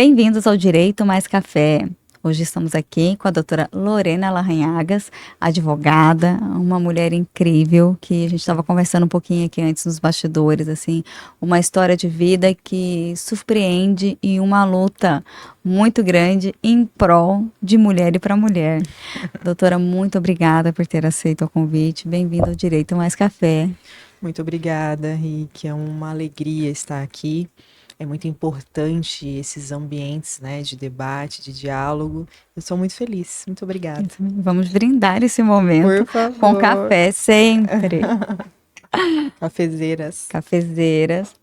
Bem-vindos ao Direito Mais Café. Hoje estamos aqui com a doutora Lorena Larrañagas, advogada, uma mulher incrível, que a gente estava conversando um pouquinho aqui antes nos bastidores, assim, uma história de vida que surpreende e uma luta muito grande em prol de mulher e para mulher. Doutora, muito obrigada por ter aceito o convite. Bem-vinda ao Direito Mais Café. Muito obrigada, Rick. É uma alegria estar aqui. É muito importante esses ambientes, né, de debate, de diálogo. Eu sou muito feliz. Muito obrigada. Vamos brindar esse momento Por favor. com café, sempre. Cafezeiras. Cafezeiras.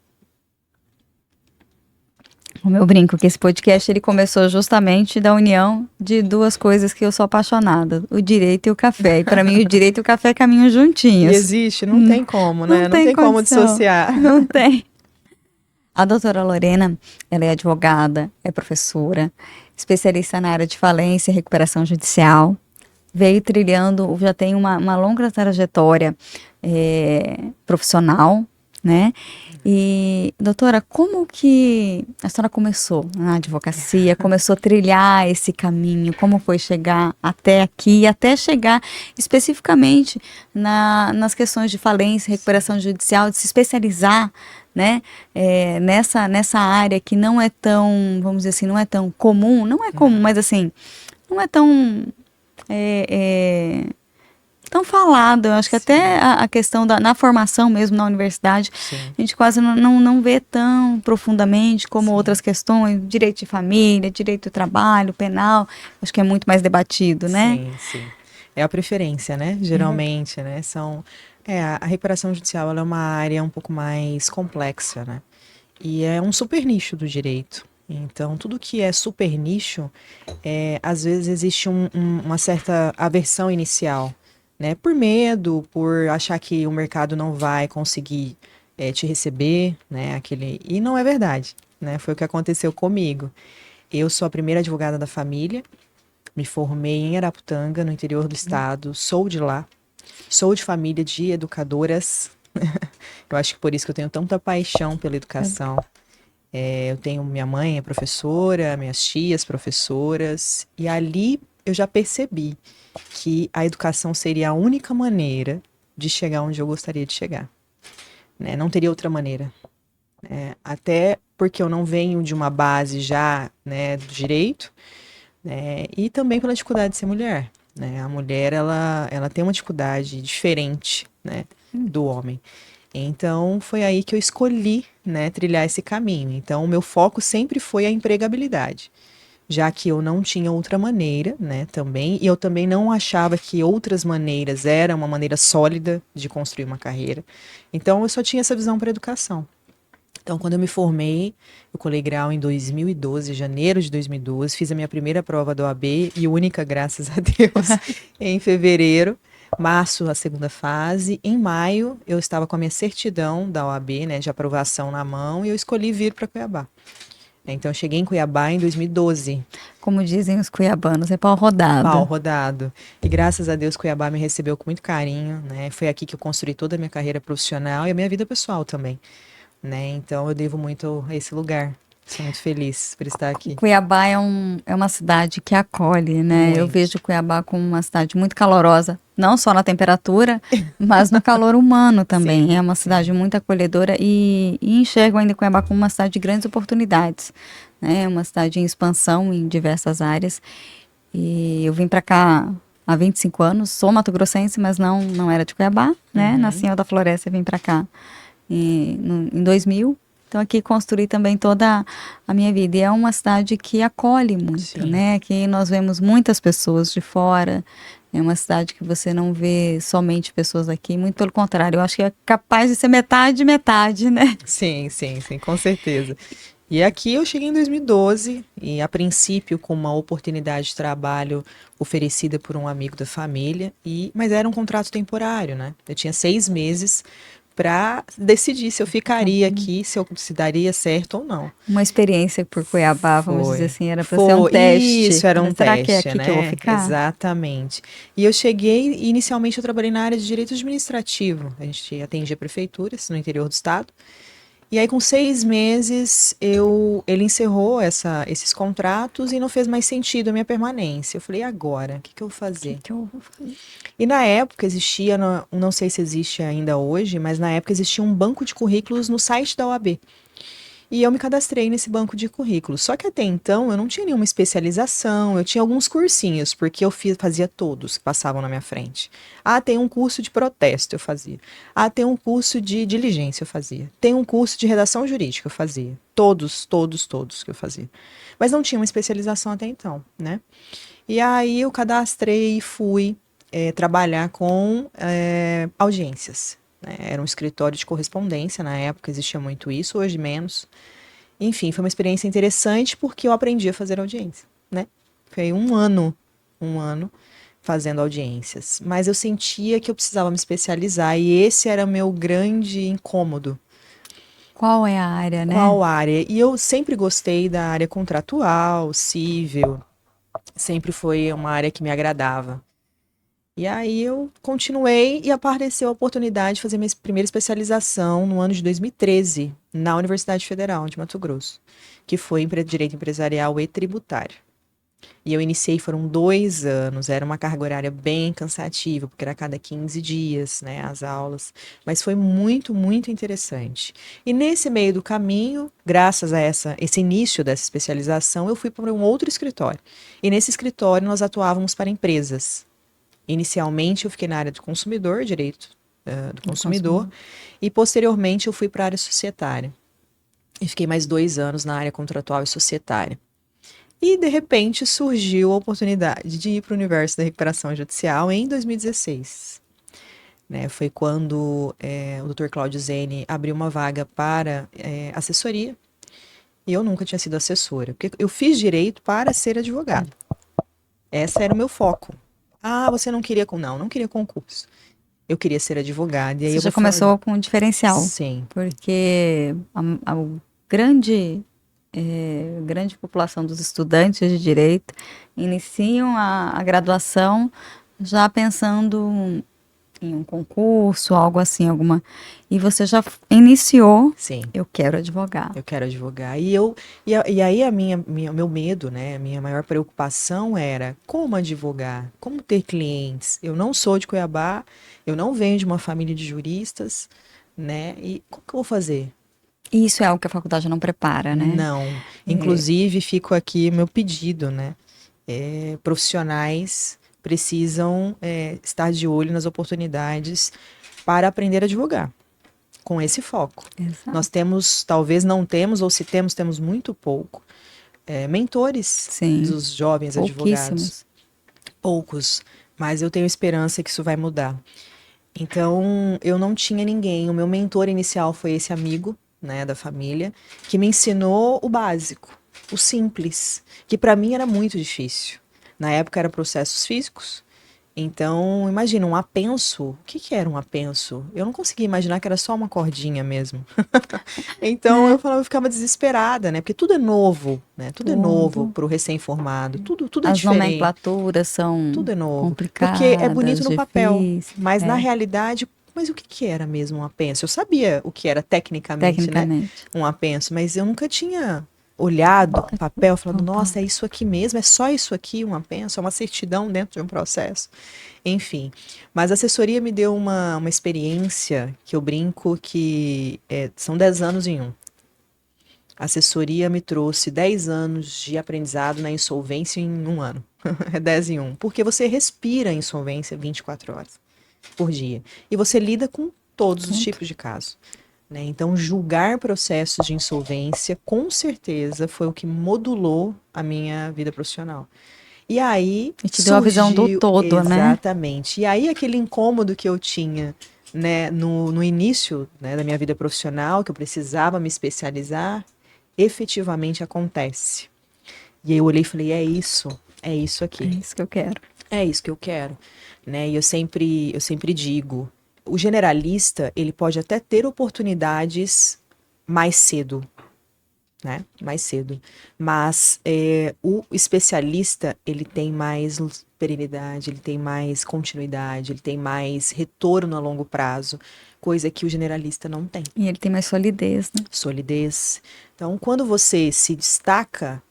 O meu brinco que esse podcast ele começou justamente da união de duas coisas que eu sou apaixonada, o direito e o café. E para mim o direito e o café caminham juntinhos. E existe, não tem como, né? Não tem como condição. dissociar. Não tem. A doutora Lorena, ela é advogada, é professora, especialista na área de falência e recuperação judicial. Veio trilhando, já tem uma longa trajetória profissional, né? E, doutora, como que a senhora começou na advocacia, começou a trilhar esse caminho, como foi chegar até aqui, até chegar especificamente nas questões de falência, recuperação judicial, de se especializar, né, nessa área que não é tão, vamos dizer assim, não é tão comum, não é comum, mas assim, não é tão tão falado. Eu acho que até a questão na formação mesmo na universidade, a gente quase não vê tão profundamente como outras questões, direito de família, direito do trabalho, penal, acho que é muito mais debatido, né? Sim. É a preferência, né? Geralmente, né? A recuperação judicial ela é uma área um pouco mais complexa, né? E é um super nicho do direito. Então, tudo que é super nicho, às vezes existe uma certa aversão inicial, né? Por medo, por achar que o mercado não vai conseguir te receber, né? E não é verdade, né? Foi o que aconteceu comigo. Eu sou a primeira advogada da família, me formei em Araputanga, no interior do estado, sou de lá, sou de família de educadoras. Eu acho que por isso que eu tenho tanta paixão pela educação. Eu tenho minha mãe é professora, minhas tias professoras, e ali eu já percebi que a educação seria a única maneira de chegar onde eu gostaria de chegar, né? Não teria outra maneira. Até porque eu não venho de uma base já, né, do direito, né, e também pela dificuldade de ser mulher, né? A mulher, ela tem uma dificuldade diferente, né, do homem. Então, foi aí que eu escolhi, né, trilhar esse caminho. Então, o meu foco sempre foi a empregabilidade, já que eu não tinha outra maneira, né, também, e eu também não achava que outras maneiras era uma maneira sólida de construir uma carreira. Então, eu só tinha essa visão para a educação. Então, quando eu me formei, eu colei grau em 2012, janeiro de 2012, fiz a minha primeira prova da OAB e única, graças a Deus, em fevereiro. Março, a segunda fase. Em maio, eu estava com a minha certidão da OAB, né, de aprovação na mão, e eu escolhi vir para Cuiabá. Então, eu cheguei em Cuiabá em 2012. Como dizem os cuiabanos, é pau rodado. Pau rodado. E graças a Deus, Cuiabá me recebeu com muito carinho, né? Foi aqui que eu construí toda a minha carreira profissional e a minha vida pessoal também, né? Então, eu devo muito a esse lugar. Sou muito feliz por estar aqui. Cuiabá é uma cidade que acolhe, né? Muito. Eu vejo Cuiabá como uma cidade muito calorosa, não só na temperatura, mas no calor humano também. Sim, É uma cidade muito acolhedora e enxergo ainda Cuiabá como uma cidade de grandes oportunidades, né? Uma cidade em expansão em diversas áreas. E eu vim para cá há 25 anos, sou mato-grossense, mas não era de Cuiabá, né? Nasci em Alta Floresta e vim para cá em 2000. Então, aqui construí também toda a minha vida. E é uma cidade que acolhe muito, Sim. né? Aqui nós vemos muitas pessoas de fora. É uma cidade que você não vê somente pessoas aqui. Muito pelo contrário, eu acho que é capaz de ser metade, metade, né? Sim, com certeza. E aqui eu cheguei em 2012 e a princípio com uma oportunidade de trabalho oferecida por um amigo da família, mas era um contrato temporário, né? Eu tinha 6 meses para decidir se eu ficaria aqui, se daria certo ou não. Uma experiência por Cuiabá, vamos dizer assim, era para ser um Foi. teste. Isso, era um Será teste, que é aqui né? que eu vou ficar? Exatamente. E eu cheguei, e inicialmente eu trabalhei na área de direito administrativo. A gente atendia prefeituras no interior do estado. E aí, com 6 meses, ele encerrou esses contratos e não fez mais sentido a minha permanência. Eu falei, e agora? O que que eu vou fazer? Que eu vou fazer? E na época existia, não sei se existe ainda hoje, mas na época existia um banco de currículos no site da OAB. E eu me cadastrei nesse banco de currículos. Só que até então eu não tinha nenhuma especialização, eu tinha alguns cursinhos, porque eu fazia todos que passavam na minha frente. Ah, tem um curso de protesto, eu fazia. Ah, tem um curso de diligência, eu fazia. Tem um curso de redação jurídica, eu fazia. Todos, todos, todos que eu fazia. Mas não tinha uma especialização até então, né? E aí eu cadastrei e fui trabalhar com audiências, né? Era um escritório de correspondência, na época existia muito isso, hoje menos. Enfim, foi uma experiência interessante porque eu aprendi a fazer audiência, né? Foi um ano fazendo audiências. Mas eu sentia que eu precisava me especializar e esse era o meu grande incômodo. Qual é a área, né? Qual área? E eu sempre gostei da área contratual, civil, sempre foi uma área que me agradava. E aí eu continuei e apareceu a oportunidade de fazer minha primeira especialização no ano de 2013, na Universidade Federal de Mato Grosso, que foi em Direito Empresarial e Tributário. E eu iniciei, foram 2 anos, era uma carga horária bem cansativa, porque era a cada 15 dias, né, as aulas, mas foi muito, muito interessante. E nesse meio do caminho, graças a esse início dessa especialização, eu fui para um outro escritório. E nesse escritório nós atuávamos para empresas. Inicialmente eu fiquei na área do consumidor, direito do consumidor, e posteriormente eu fui para a área societária. E fiquei mais 2 anos na área contratual e societária. E, de repente, surgiu a oportunidade de ir para o universo da recuperação judicial em 2016. Né? Foi quando o Dr. Cláudio Zene abriu uma vaga para assessoria, e eu nunca tinha sido assessora, porque eu fiz direito para ser advogada. Esse era o meu foco. Ah, você não queria não queria concurso. Eu queria ser advogada. E aí Você eu já vou falar. começou com um diferencial, Sim, porque a grande, grande população dos estudantes de direito iniciam a graduação já pensando em um concurso, algo assim, alguma. E você já iniciou, sim. eu quero advogar. Eu quero advogar. E aí meu medo, né, a minha maior preocupação era como advogar, como ter clientes. Eu não sou de Cuiabá, eu não venho de uma família de juristas, né? E como que eu vou fazer? E isso é algo que a faculdade não prepara, né? Não. Inclusive, fico aqui meu pedido, né? Profissionais precisam estar de olho nas oportunidades para aprender a advogar, com esse foco. Exato. Nós temos, talvez não temos, ou se temos, temos muito pouco, mentores Sim, dos jovens advogados. pouquíssimos. Poucos, mas eu tenho esperança que isso vai mudar. Então, eu não tinha ninguém. O meu mentor inicial foi esse amigo, né, da família, que me ensinou o básico, o simples, que para mim era muito difícil. Na época era processos físicos. Então, imagina, um apenso. O que que era um apenso? Eu não conseguia imaginar que era só uma cordinha mesmo. Então, eu ficava desesperada, né? Porque tudo é novo, né? Tudo é novo Tudo. para o recém-formado. Tudo é As diferente. nomenclaturas são Tudo é novo. Porque é bonito complicadas, no papel, difíceis, mas na realidade, mas o que que era mesmo um apenso? Eu sabia o que era tecnicamente, né? tecnicamente. Um apenso, mas eu nunca tinha olhado o papel, falando, nossa, é isso aqui mesmo, é só isso aqui, um apenso, é uma certidão dentro de um processo. Enfim, mas a assessoria me deu uma experiência que eu brinco que são 10 anos em um. A assessoria me trouxe 10 anos de aprendizado na insolvência em um ano. É 10 em um. Porque você respira insolvência 24 horas por dia. E você lida com todos os tipos de casos. Né? Então, julgar processos de insolvência, com certeza, foi o que modulou a minha vida profissional. E aí E te deu a visão do surgiu todo, né? exatamente. E aí aquele incômodo que eu tinha, né, no início, né, da minha vida profissional, que eu precisava me especializar, efetivamente acontece. E aí eu olhei e falei, é isso É aqui. isso que eu quero. É isso que eu quero, né? E eu sempre digo, o generalista, ele pode até ter oportunidades mais cedo, né? Mais cedo. Mas o especialista, ele tem mais perenidade, ele tem mais continuidade, ele tem mais retorno a longo prazo, coisa que o generalista não tem. E ele tem mais solidez, né? Solidez. Então, quando você se destaca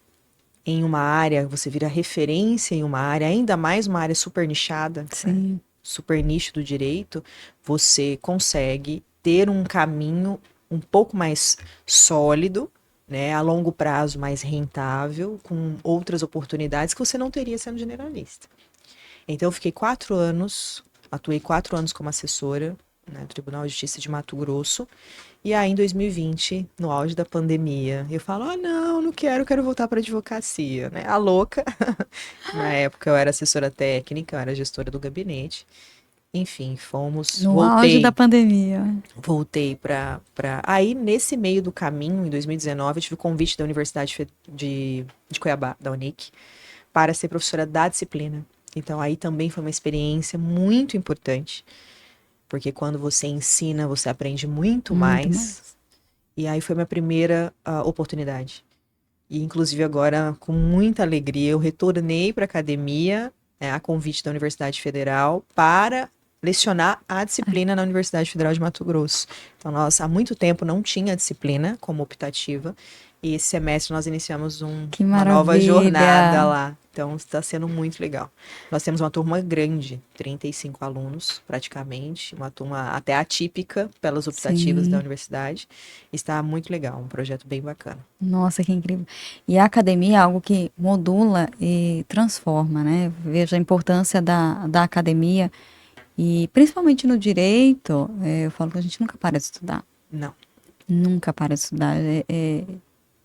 em uma área, você vira referência em uma área, ainda mais uma área super nichada, né? Sim. Super nicho do direito, você consegue ter um caminho um pouco mais sólido, né, a longo prazo mais rentável, com outras oportunidades que você não teria sendo generalista. Então, eu fiquei 4 anos, atuei 4 anos como assessora, né, do Tribunal de Justiça de Mato Grosso, e aí em 2020, no auge da pandemia, eu falo, não quero voltar para a advocacia, né, a louca. Na época eu era assessora técnica, eu era gestora do gabinete, enfim, No auge da voltei pandemia. Aí, nesse meio do caminho, em 2019, eu tive o convite da Universidade de Cuiabá, da Unic, para ser professora da disciplina. Então, aí também foi uma experiência muito importante, porque quando você ensina, você aprende muito Muito mais. mais. E aí foi minha primeira oportunidade. E, inclusive, agora, com muita alegria, eu retornei para a academia, a convite da Universidade Federal, para lecionar a disciplina na Universidade Federal de Mato Grosso. Então, nós, há muito tempo, não tinha disciplina como optativa, e esse semestre nós iniciamos Que uma nova jornada maravilha. lá. Então, está sendo muito legal. Nós temos uma turma grande, 35 alunos, praticamente, uma turma até atípica pelas optativas da Sim. universidade. Está muito legal, um projeto bem bacana. Nossa, que incrível. E a academia é algo que modula e transforma, né? Veja a importância da academia. E principalmente no direito, eu falo que a gente nunca para de estudar. Não. Nunca para de estudar.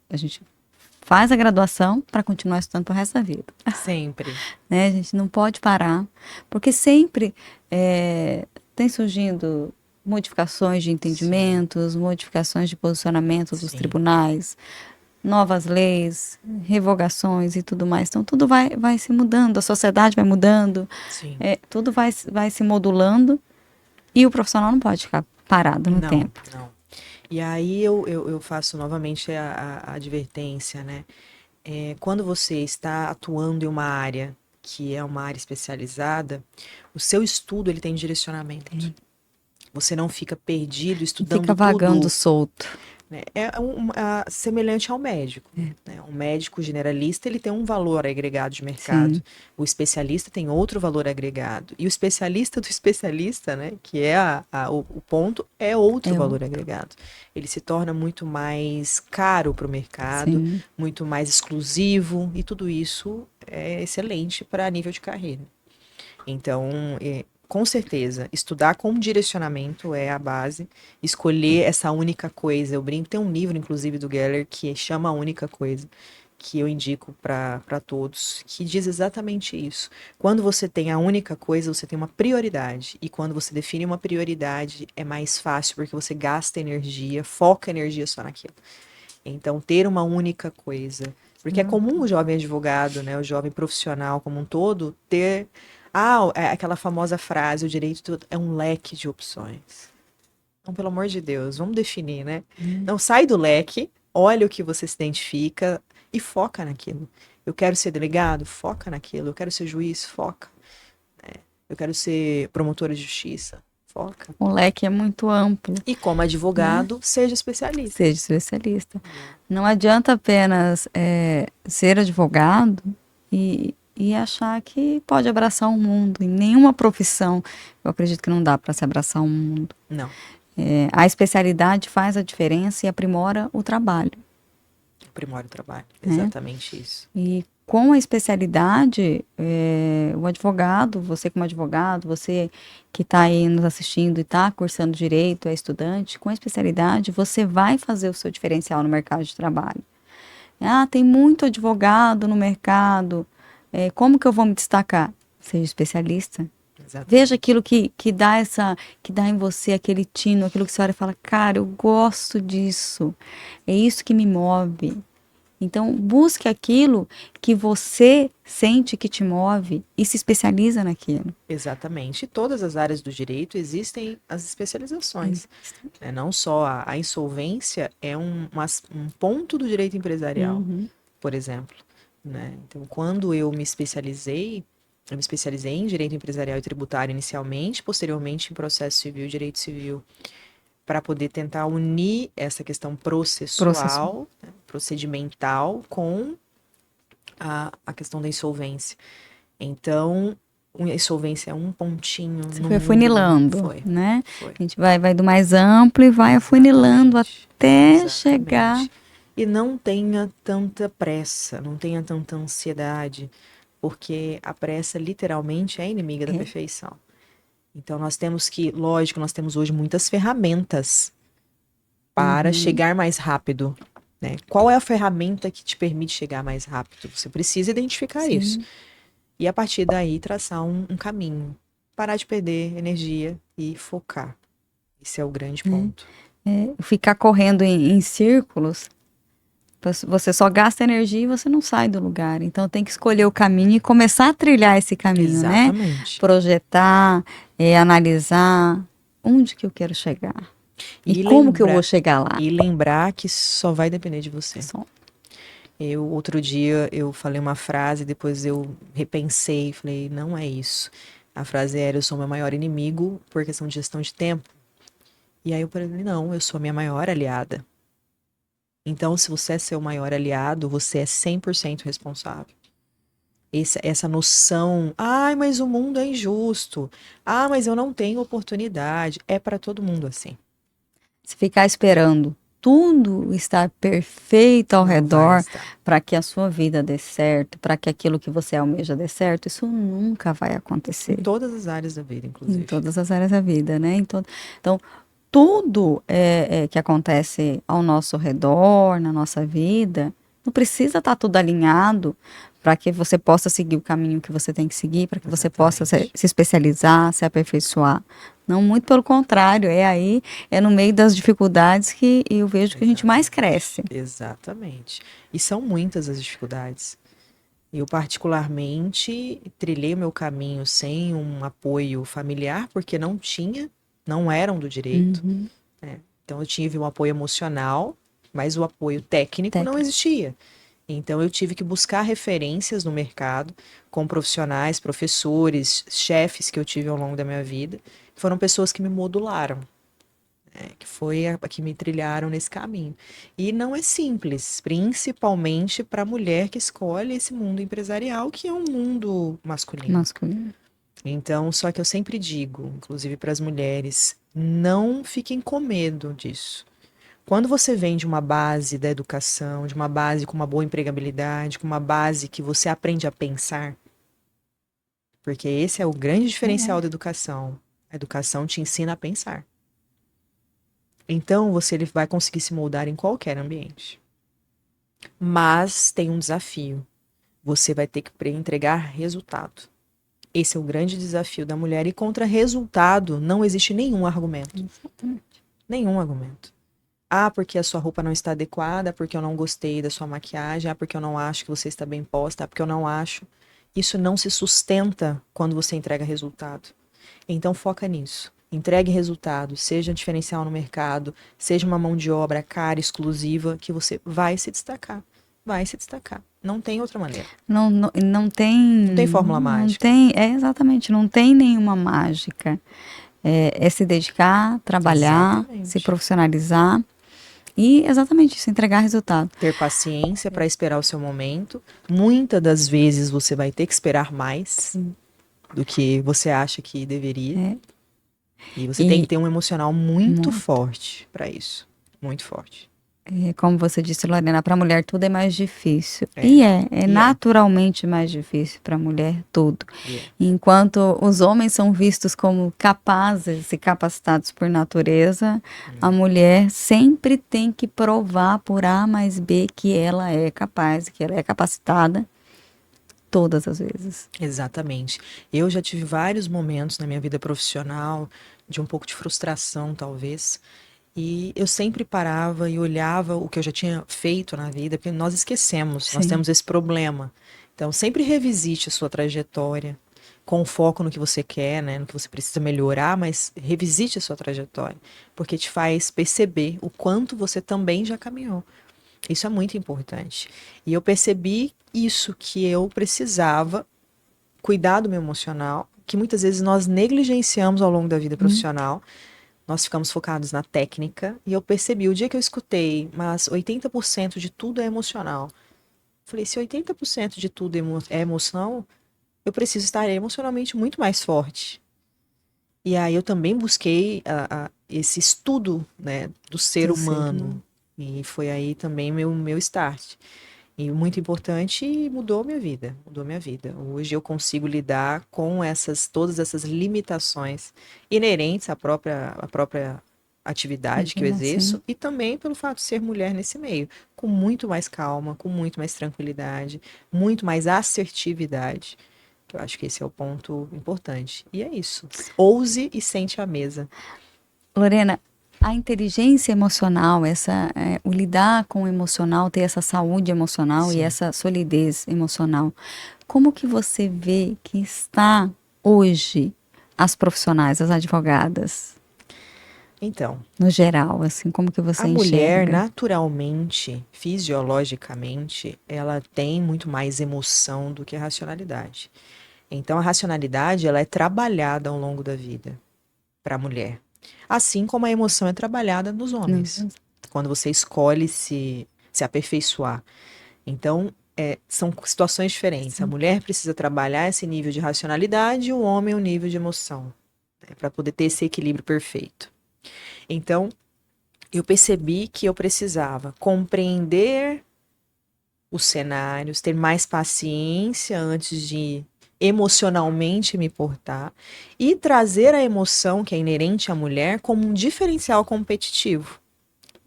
A gente faz a graduação para continuar estudando pro resto da vida, Sempre. né? A gente não pode parar, porque sempre tem surgindo modificações de Sim, entendimentos, modificações de posicionamento dos sim, tribunais, novas leis, revogações e tudo mais. Então, tudo vai se mudando, a sociedade vai mudando, sim. tudo vai se modulando e o profissional não pode ficar parado no Não, tempo. não. E aí eu faço novamente a advertência, né? Quando você está atuando em uma área que é uma área especializada, o seu estudo ele tem direcionamento. Você não fica perdido Não fica estudando vagando tudo, solto. né? Semelhante ao médico, né? Um médico generalista ele tem um valor agregado de mercado. Sim, O especialista tem outro valor agregado. E o especialista do especialista, né? Que é o ponto, é outro eu, valor agregado. Ele se torna muito mais caro para o mercado, sim. muito mais exclusivo, e tudo isso é excelente para nível de carreira. Então, com certeza, estudar com direcionamento é a base. Escolher essa única coisa. Eu brinco, tem um livro, inclusive, do Geller que chama A Única Coisa, que eu indico para todos, que diz exatamente isso. Quando você tem a única coisa, você tem uma prioridade. E quando você define uma prioridade, é mais fácil, porque você gasta energia, foca energia só naquilo. Então, ter uma única coisa. Porque é comum o jovem advogado, né, o jovem profissional como um todo, ter aquela famosa frase, o direito é um leque de opções. Então, pelo amor de Deus, vamos definir, né? Não sai do leque, olha o que você se identifica e foca naquilo. Eu quero ser delegado? Foca naquilo. Eu quero ser juiz? Foca. Eu quero ser promotora de justiça? Foca. O leque é muito amplo, E como né? advogado, seja especialista. Seja especialista. Não adianta apenas ser advogado e achar que pode abraçar o mundo. Em nenhuma profissão, eu acredito que não dá para se abraçar o mundo. Não, A especialidade faz a diferença e aprimora o trabalho, aprimora o trabalho. né? Exatamente isso. E com a especialidade, o advogado, você como advogado, você que está aí nos assistindo e está cursando direito, é estudante, com a especialidade, você vai fazer o seu diferencial no mercado de trabalho. Tem muito advogado no mercado, como que eu vou me destacar? Seja especialista. Veja Exatamente. aquilo que dá em você aquele tino, aquilo que você olha e fala, cara, eu gosto disso, é isso que me move. Então, busque aquilo que você sente que te move e se especializa naquilo. Exatamente. E todas as áreas do direito existem as especializações, né? Não só a insolvência é um ponto do direito empresarial, Uhum. por exemplo, né? Então, quando eu me especializei em direito empresarial e tributário inicialmente, posteriormente em processo civil e direito civil, para poder tentar unir essa questão processual, né, procedimental, com a questão da insolvência. Então, a insolvência é um pontinho Você no foi mundo. afunilando, Foi, né? foi. A gente vai do mais amplo e vai afunilando Exatamente. até chegar. Exatamente. E não tenha tanta pressa, não tenha tanta ansiedade, porque a pressa literalmente é inimiga da É. perfeição. Então nós temos que, lógico, nós temos hoje muitas ferramentas para Uhum. chegar mais rápido, né? Qual é a ferramenta que te permite chegar mais rápido? Você precisa identificar isso. Sim. E a partir daí traçar um caminho. Parar de perder energia e focar. Esse é o grande ponto. Ficar correndo em círculos, você só gasta energia e você não sai do lugar. Então tem que escolher o caminho e começar a trilhar esse caminho, né? Exatamente. Projetar, analisar onde que eu quero chegar e E como que eu vou lembrar, chegar lá. e lembrar que só vai depender de você. Só. Outro dia, eu falei uma frase, depois eu repensei, falei, não é isso. A frase era, eu sou meu maior inimigo por questão de gestão de tempo. E aí eu falei, não, eu sou a minha maior aliada. Então, se você é seu maior aliado, você é 100% responsável. Essa noção, ai, mas o mundo é injusto. Ah, mas eu não tenho oportunidade. É para todo mundo assim. Se ficar esperando tudo estar perfeito ao Não vai redor estar. para que a sua vida dê certo, para que aquilo que você almeja dê certo, isso nunca vai Em acontecer. todas as áreas da vida, Em inclusive. todas as áreas da vida, né? Então, tudo que acontece ao nosso redor, na nossa vida, não precisa estar tudo alinhado para que você possa seguir o caminho que você tem que seguir, para que você possa Exatamente. se especializar, se aperfeiçoar. Não, muito pelo contrário, é no meio das dificuldades que eu vejo que a gente mais cresce. Exatamente. E são muitas as dificuldades. Eu, particularmente, trilhei o meu caminho sem um apoio familiar, porque não tinha, não eram do direito. Uhum. Então, eu tive um apoio emocional, mas o apoio técnico não Técnica. existia. Então, eu tive que buscar referências no mercado com profissionais, professores, chefes que eu tive ao longo da minha vida. Foram pessoas que me modularam, né, que foi a que me trilharam nesse caminho. E não é simples, principalmente para a mulher que escolhe esse mundo empresarial, que é um mundo masculino. Masculino. Então, só que eu sempre digo, inclusive para as mulheres, não fiquem com medo disso. Quando você vem de uma base da educação, de uma base com uma boa empregabilidade, com uma base que você aprende a pensar, porque esse é o grande diferencial da educação. A educação te ensina a pensar. Então ele vai conseguir se moldar em qualquer ambiente. Mas tem um desafio. Você vai ter que entregar resultado. Esse é o grande desafio da mulher. E contra resultado não existe nenhum argumento. Exatamente. Nenhum argumento. Ah, porque a sua roupa não está adequada, porque eu não gostei da sua maquiagem, ah, porque eu não acho que você está bem posta, ah, porque eu não acho. Isso não se sustenta quando você entrega resultado. Então foca nisso. Entregue resultado, seja diferencial no mercado, seja uma mão de obra cara, exclusiva, que você vai se destacar. Vai se destacar. Não tem outra maneira. Não tem. Não tem fórmula mágica. Exatamente, não tem nenhuma mágica. É se dedicar, trabalhar, Exatamente. se profissionalizar e exatamente isso, entregar resultado. Ter paciência para esperar o seu momento. Muitas das vezes você vai ter que esperar mais do que você acha que deveria. E você tem que ter um emocional muito forte para isso. Muito forte. Como você disse, Lorena, para a mulher tudo é mais difícil. É naturalmente mais difícil para a mulher tudo. Enquanto os homens são vistos como capazes e capacitados por natureza, a mulher sempre tem que provar por A mais B que ela é capaz, que ela é capacitada. Todas as vezes. Exatamente. Eu já tive vários momentos na minha vida profissional de um pouco de frustração, talvez. E eu sempre parava e olhava o que eu já tinha feito na vida, porque nós esquecemos, nós Sim. temos esse problema. Então, sempre revisite a sua trajetória, com foco no que você quer, né, no que você precisa melhorar, mas revisite a sua trajetória, porque te faz perceber o quanto você também já caminhou. Isso é muito importante. E eu percebi isso, que eu precisava cuidar do meu emocional, que muitas vezes nós negligenciamos ao longo da vida Hum. profissional. Nós ficamos focados na técnica e eu percebi, o dia que eu escutei, mas 80% de tudo é emocional. Falei, se 80% de tudo é emoção, eu preciso estar emocionalmente muito mais forte. E aí eu também busquei esse estudo, né, do ser Do ser humano. humano. E foi aí também meu start. E muito importante, mudou minha vida, mudou minha vida. Hoje eu consigo lidar com todas essas limitações inerentes à própria atividade que eu Assim. exerço e também pelo fato de ser mulher nesse meio, com muito mais calma, com muito mais tranquilidade, muito mais assertividade. Eu acho que esse é o ponto importante. E é isso. Ouse e sente à mesa. Lorena, a inteligência emocional, o lidar com o emocional, ter essa saúde emocional e Sim. essa solidez emocional, como que você vê que está hoje as profissionais, as advogadas, Então, no geral, assim, como que a você mulher, enxerga? naturalmente, fisiologicamente, ela tem muito mais emoção do que a racionalidade. Então, a racionalidade, ela é trabalhada ao longo da vida para a mulher. Assim como a emoção é trabalhada nos homens, Não. quando você escolhe se aperfeiçoar. Então, são situações diferentes. A Sim. mulher precisa trabalhar esse nível de racionalidade e o homem o nível de emoção, né, para poder ter esse equilíbrio perfeito. Então, eu percebi que eu precisava compreender os cenários, ter mais paciência antes de emocionalmente me portar e trazer a emoção que é inerente à mulher como um diferencial competitivo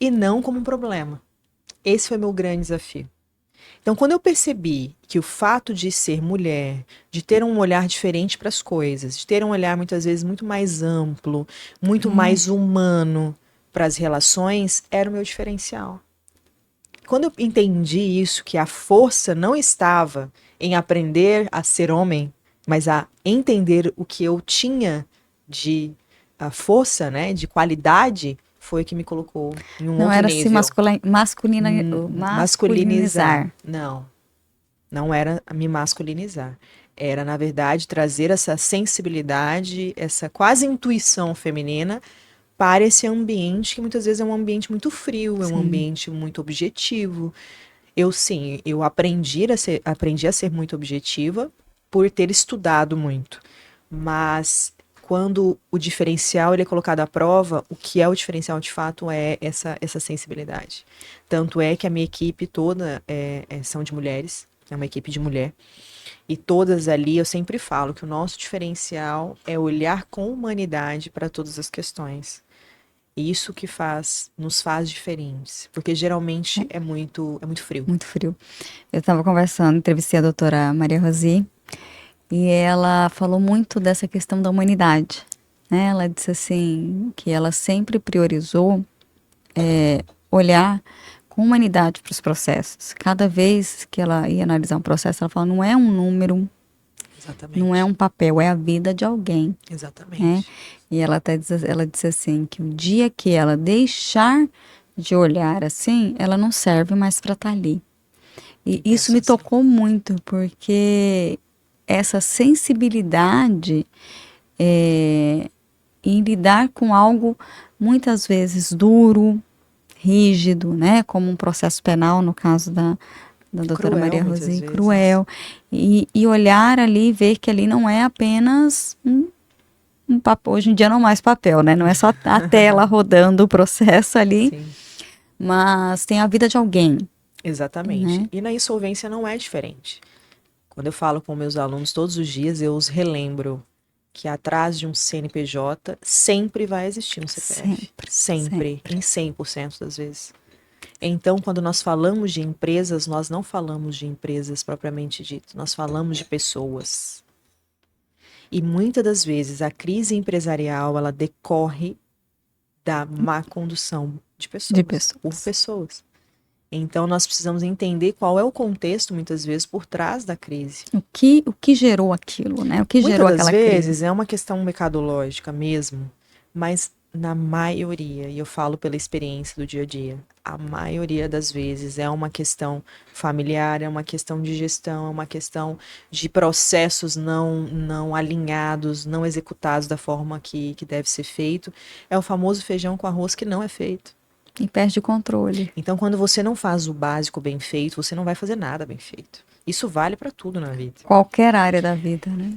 e não como um problema. Esse foi meu grande desafio. Então, quando eu percebi que o fato de ser mulher, de ter um olhar diferente para as coisas, de ter um olhar muitas vezes muito mais amplo, muito É, mais humano para as relações, era o meu diferencial. Quando eu entendi isso, que a força não estava em aprender a ser homem, mas a entender o que eu tinha de força, né, de qualidade, foi o que me colocou em um não outro era se nível. Masculinizar. masculinizar. Não, não era me masculinizar. Era, na verdade, trazer essa sensibilidade, essa quase intuição feminina para esse ambiente que muitas vezes é um ambiente muito frio, é um Sim. ambiente muito objetivo. Eu sim, eu aprendi a ser muito objetiva por ter estudado muito. Mas quando o diferencial ele é colocado à prova, o que é o diferencial de fato é essa sensibilidade. Tanto é que a minha equipe toda são de mulheres, é uma equipe de mulher. E todas ali eu sempre falo que o nosso diferencial é olhar com humanidade para todas as questões. Isso que nos faz diferentes, porque geralmente é muito frio. Muito frio. Eu estava conversando, entrevistei a doutora Maria Rosi, e ela falou muito dessa questão da humanidade, né? Ela disse assim, que ela sempre priorizou olhar com humanidade para os processos. Cada vez que ela ia analisar um processo, ela falou, não é um número, não é Exatamente. um papel, é a vida de alguém, né? Exatamente. E ela disse assim, que o dia que ela deixar de olhar assim, ela não serve mais para estar ali. E E isso penso me assim. tocou muito, porque essa sensibilidade em lidar com algo muitas vezes duro, rígido, né? Como um processo penal, no caso da doutora Cruel Maria muitas Rosi, vezes. cruel. E olhar ali, ver que ali não é apenas um papel, hoje em dia não é mais papel, né? Não é só a tela rodando o processo ali, Sim, mas tem a vida de alguém, exatamente. né? E na insolvência não é diferente. Quando eu falo com meus alunos todos os dias, eu os relembro que atrás de um CNPJ sempre vai existir um CPF. Sempre, Sempre, sempre. em 100% das vezes. Então, quando nós falamos de empresas, nós não falamos de empresas propriamente dito, nós falamos de pessoas. E muitas das vezes a crise empresarial, ela decorre da má condução de De pessoas, por pessoas. pessoas. Então, nós precisamos entender qual é o contexto, muitas vezes, por trás da crise. O que gerou aquilo, né? O que Muitas gerou das aquela crise? vezes é uma questão mercadológica mesmo, mas na maioria, e eu falo pela experiência do dia a dia, a maioria das vezes é uma questão familiar, é uma questão de gestão, é uma questão de processos não alinhados, não executados da forma que deve ser feito. É o famoso feijão com arroz que não é feito. E perde o controle. Então, quando você não faz o básico bem feito, você não vai fazer nada bem feito. Isso vale para tudo na vida. Qualquer área da vida, né?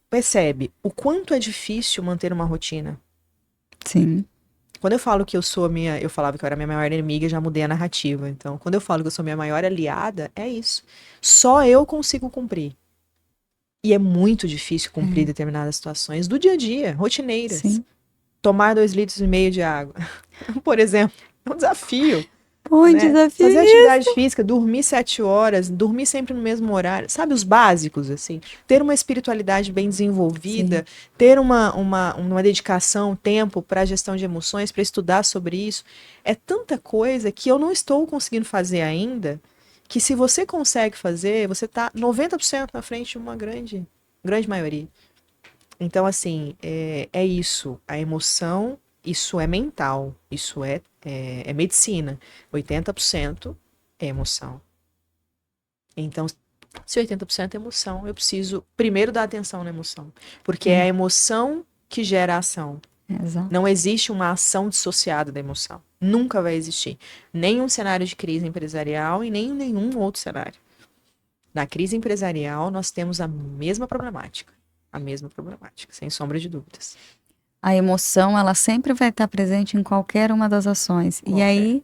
Percebe o quanto é difícil manter uma rotina. Sim. Quando eu falo que eu falava que eu era minha maior inimiga, já mudei a narrativa. Então, quando eu falo que eu sou minha maior aliada, é isso. Só eu consigo cumprir. E é muito difícil cumprir determinadas situações do dia a dia, rotineiras. Sim. Tomar 2,5 litros de água, por exemplo, é um desafio. Põe Né? desafio Fazer nisso. atividade física, dormir 7 horas, dormir sempre no mesmo horário, sabe, os básicos, assim. Ter uma espiritualidade bem desenvolvida, ter uma dedicação, tempo para a gestão de emoções, para estudar sobre isso. É tanta coisa que eu não estou conseguindo fazer ainda, que se você consegue fazer, você está 90% na frente de uma grande maioria. Então, assim, é isso. A emoção, isso é mental, isso é medicina. 80% é emoção. Então, se 80% é emoção, eu preciso primeiro dar atenção na emoção. Porque é a emoção que gera a ação. Exato. Não existe uma ação dissociada da emoção. Nunca vai existir. Nem um cenário de crise empresarial e nem nenhum outro cenário. Na crise empresarial, nós temos a mesma problemática. A mesma problemática, sem sombra de dúvidas. A emoção, ela sempre vai estar presente em qualquer uma das ações. E aí,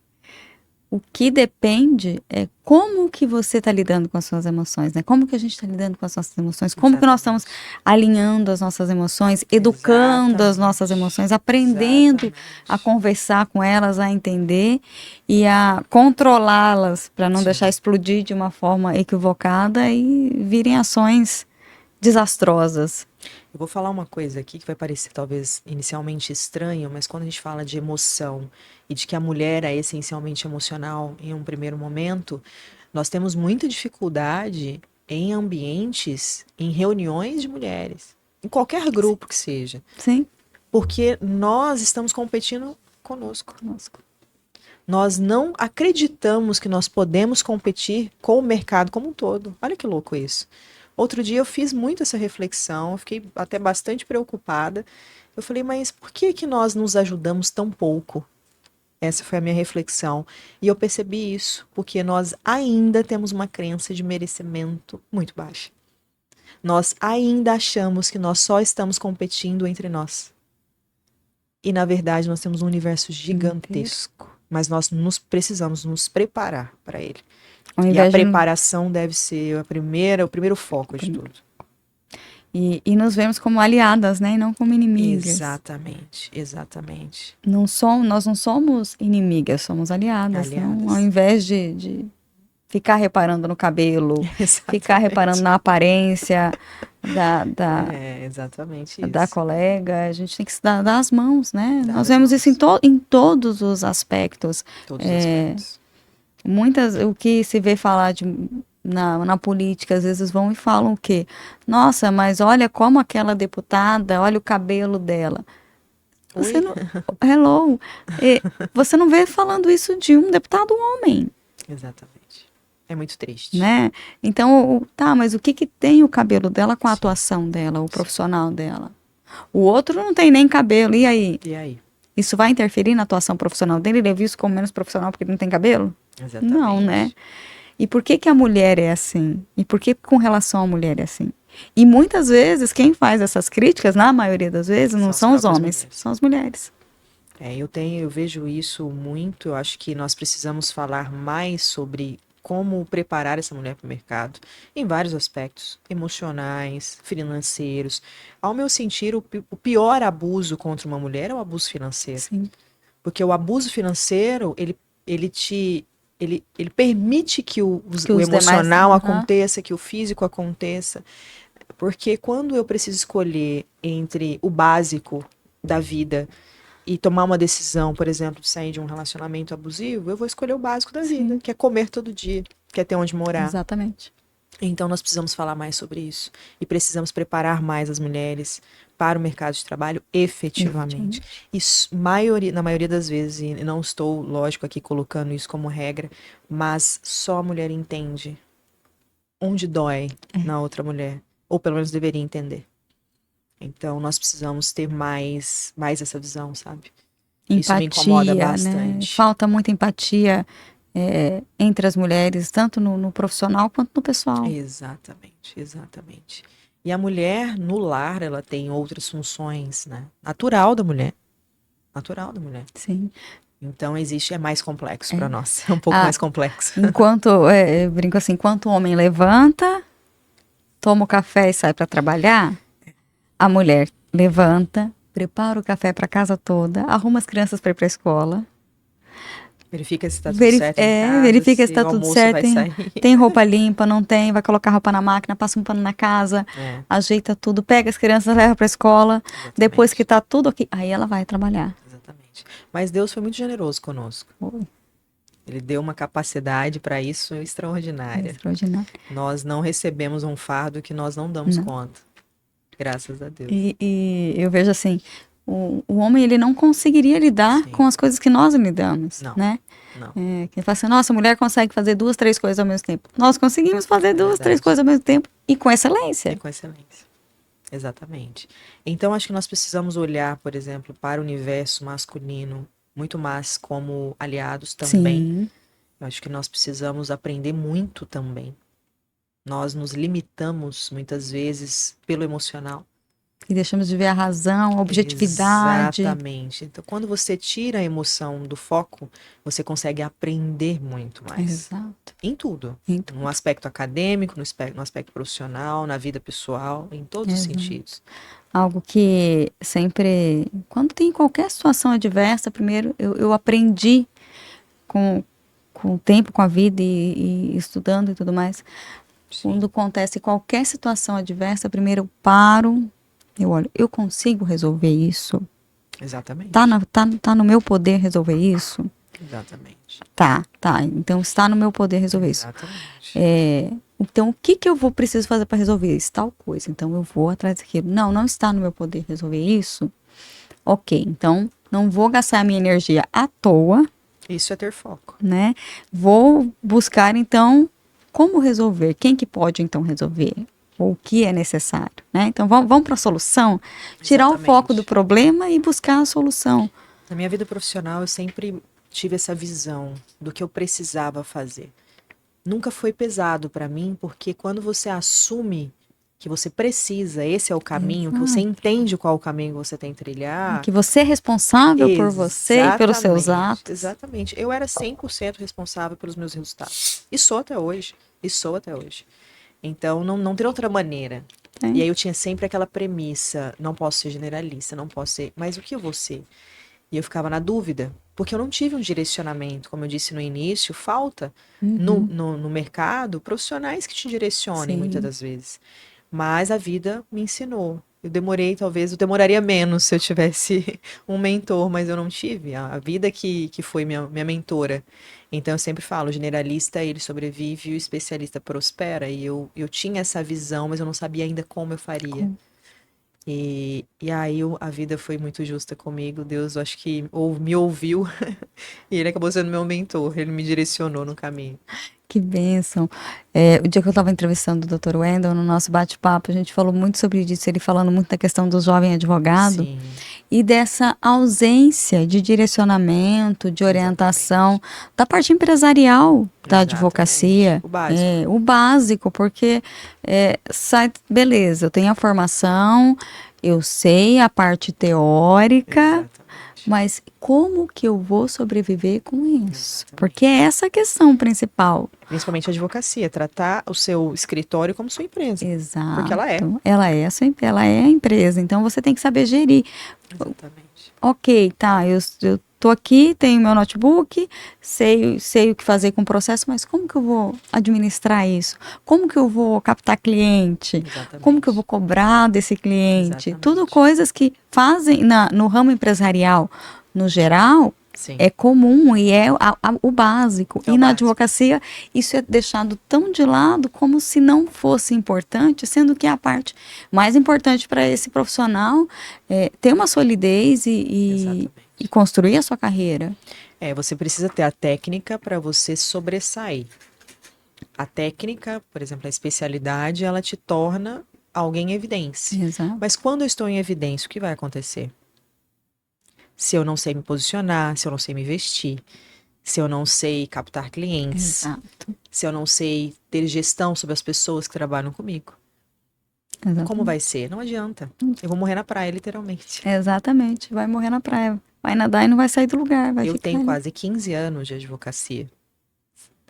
o que depende é como que você está lidando com as suas emoções, né? Como que a gente está lidando com as nossas emoções? Como que nós estamos alinhando as nossas emoções, educando as nossas emoções, aprendendo a conversar com elas, a entender e a controlá-las para não deixar explodir de uma forma equivocada e virem ações desastrosas. Eu vou falar uma coisa aqui que vai parecer talvez inicialmente estranho, mas quando a gente fala de emoção e de que a mulher é essencialmente emocional em um primeiro momento, nós temos muita dificuldade em ambientes, em reuniões de mulheres, em qualquer grupo que seja. Sim. Porque nós estamos competindo conosco. Nós não acreditamos que nós podemos competir com o mercado como um todo. Olha que louco isso. Outro dia eu fiz muito essa reflexão, eu fiquei até bastante preocupada. Eu falei, mas por que nós nos ajudamos tão pouco? Essa foi a minha reflexão. E eu percebi isso, porque nós ainda temos uma crença de merecimento muito baixa. Nós ainda achamos que nós só estamos competindo entre nós. E, na verdade, nós temos um universo gigantesco. Mas nós precisamos nos preparar para ele. E a preparação deve ser o primeiro foco de tudo. E nos vemos como aliadas, né? E não como inimigas. Exatamente. Nós não somos inimigas, somos aliadas. Então, ao invés de ficar reparando no cabelo, ficar reparando na aparência da colega, a gente tem que se dar as mãos, né? Nós vemos isso em todos os aspectos. O que se vê falar na política, às vezes vão e falam o quê? Nossa, mas olha como aquela deputada, olha o cabelo dela. Você não, hello. Você não vê falando isso de um deputado homem. Exatamente. É muito triste. Né? Então, mas o que tem o cabelo dela com a atuação dela, o profissional dela? O outro não tem nem cabelo, e aí? Isso vai interferir na atuação profissional dele? Ele é visto como menos profissional porque ele não tem cabelo? Exatamente. Não, né? E por que a mulher é assim? E por que com relação à mulher é assim? E muitas vezes quem faz essas críticas, na maioria das vezes, não são os homens, são as mulheres. Eu vejo isso muito, eu acho que nós precisamos falar mais sobre como preparar essa mulher para o mercado, em vários aspectos, emocionais, financeiros. Ao meu sentir, o pior abuso contra uma mulher é o abuso financeiro. Sim. Porque o abuso financeiro, ele permite que o emocional aconteça, que o físico aconteça. Porque quando eu preciso escolher entre o básico da vida, e tomar uma decisão, por exemplo, de sair de um relacionamento abusivo, eu vou escolher o básico da vida, Sim. que é comer todo dia, que é ter onde morar. Exatamente. Então nós precisamos falar mais sobre isso e precisamos preparar mais as mulheres para o mercado de trabalho efetivamente. Isso, na maioria das vezes, e não estou, lógico, aqui colocando isso como regra, mas só a mulher entende onde dói na outra mulher, ou pelo menos deveria entender. Então nós precisamos ter mais essa visão, sabe? Isso me incomoda Empatia, né? bastante. Falta muita empatia entre as mulheres, tanto no profissional quanto no pessoal. Exatamente, exatamente. E a mulher no lar, ela tem outras funções, né? Natural da mulher. Natural da mulher. Sim. Então é mais complexo para nós. É um pouco mais complexo. Enquanto, eu brinco assim, enquanto o homem levanta, toma o café e sai para trabalhar, a mulher levanta, prepara o café para a casa toda, arruma as crianças para ir para a escola. Verifica se está tudo certo em casa, verifica se o está tudo almoço certo. vai sair. Tem roupa limpa, não tem, vai colocar roupa na máquina, passa um pano na casa, ajeita tudo, pega as crianças, leva para a escola. Exatamente. Depois que está tudo ok, aí ela vai trabalhar. Exatamente. Mas Deus foi muito generoso conosco. Ele deu uma capacidade para isso extraordinária. Nós não recebemos um fardo que nós não damos conta. Graças a Deus. E eu vejo assim, o homem ele não conseguiria lidar com as coisas que nós lidamos, né? Não. Quem fala assim, nossa, a mulher consegue fazer 2, 3 coisas ao mesmo tempo. Nós conseguimos fazer 2, 3 coisas ao mesmo tempo e com excelência. E com excelência. Exatamente. Então, acho que nós precisamos olhar, por exemplo, para o universo masculino muito mais como aliados também. Sim. Eu acho que nós precisamos aprender muito também. Nós nos limitamos muitas vezes pelo emocional. E deixamos de ver a razão, a objetividade. Exatamente. Então, quando você tira a emoção do foco, você consegue aprender muito mais. Exato. Em tudo. No aspecto acadêmico, no aspecto profissional, na vida pessoal, em todos os sentidos. Algo que sempre, quando tem qualquer situação adversa, primeiro eu aprendi com o tempo, com a vida e estudando e tudo mais. Quando acontece qualquer situação adversa, primeiro eu paro, eu olho, eu consigo resolver isso? Exatamente. Tá no meu poder resolver isso? Exatamente. Tá. Então está no meu poder resolver isso. Então o que eu vou preciso fazer para resolver isso? Tal coisa. Então eu vou atrás daquilo. Não está no meu poder resolver isso? Ok, então não vou gastar a minha energia à toa. Isso é ter foco. Né? Vou buscar então como resolver. Quem que pode então resolver? Ou o que é necessário, né? Então vamos para a solução, tirar o foco do problema e buscar a solução. Na minha vida profissional eu sempre tive essa visão do que eu precisava fazer. Nunca foi pesado para mim, porque quando você assume que você precisa, esse é o caminho, que você entende qual é o caminho que você tem que trilhar. Que você é responsável por você e pelos seus atos. Exatamente. Eu era 100% responsável pelos meus resultados. E sou até hoje. Então, não tem outra maneira. E aí eu tinha sempre aquela premissa, não posso ser generalista, não posso ser, mas o que eu vou ser? E eu ficava na dúvida, porque eu não tive um direcionamento, como eu disse no início, falta no mercado profissionais que te direcionem muitas das vezes. Mas a vida me ensinou. Eu demoraria menos se eu tivesse um mentor, mas eu não tive. A vida que foi minha mentora. Então eu sempre falo, o generalista ele sobrevive e o especialista prospera. E eu tinha essa visão, mas eu não sabia ainda como eu faria. E aí a vida foi muito justa comigo. Deus, eu acho que me ouviu e ele acabou sendo meu mentor. Ele me direcionou no caminho. Que bênção. O dia que eu estava entrevistando o Dr. Wendel, no nosso bate-papo, a gente falou muito sobre isso, ele falando muito da questão do jovem advogado. Sim. E dessa ausência de direcionamento, de orientação da parte empresarial da advocacia. O básico. O básico, porque beleza, eu tenho a formação, eu sei a parte teórica, mas como que eu vou sobreviver com isso? Porque é essa a questão principal. Principalmente a advocacia, tratar o seu escritório como sua empresa. Exato. Porque ela é. Ela é a empresa, então você tem que saber gerir. Exatamente. Ok, tá, eu tô aqui, tenho meu notebook, sei o que fazer com o processo, mas como que eu vou administrar isso? Como que eu vou captar cliente? Exatamente. Como que eu vou cobrar desse cliente? Exatamente. Tudo coisas que fazem no ramo empresarial, no geral, Sim. é comum e é o básico. É E o na básico. advocacia, isso é deixado tão de lado como se não fosse importante, sendo que a parte mais importante para esse profissional é ter uma solidez Exatamente. e construir a sua carreira. Você precisa ter a técnica para você sobressair. A técnica, por exemplo, a especialidade, ela te torna alguém em evidência. Exato. Mas quando eu estou em evidência, o que vai acontecer? Se eu não sei me posicionar, se eu não sei me vestir, se eu não sei captar clientes, Exato. se eu não sei ter gestão sobre as pessoas que trabalham comigo, Exatamente. como vai ser? Não adianta. Eu vou morrer na praia, literalmente. Exatamente. Vai morrer na praia. Vai nadar e não vai sair do lugar. Vai Eu ficar tenho ali. quase 15 anos de advocacia.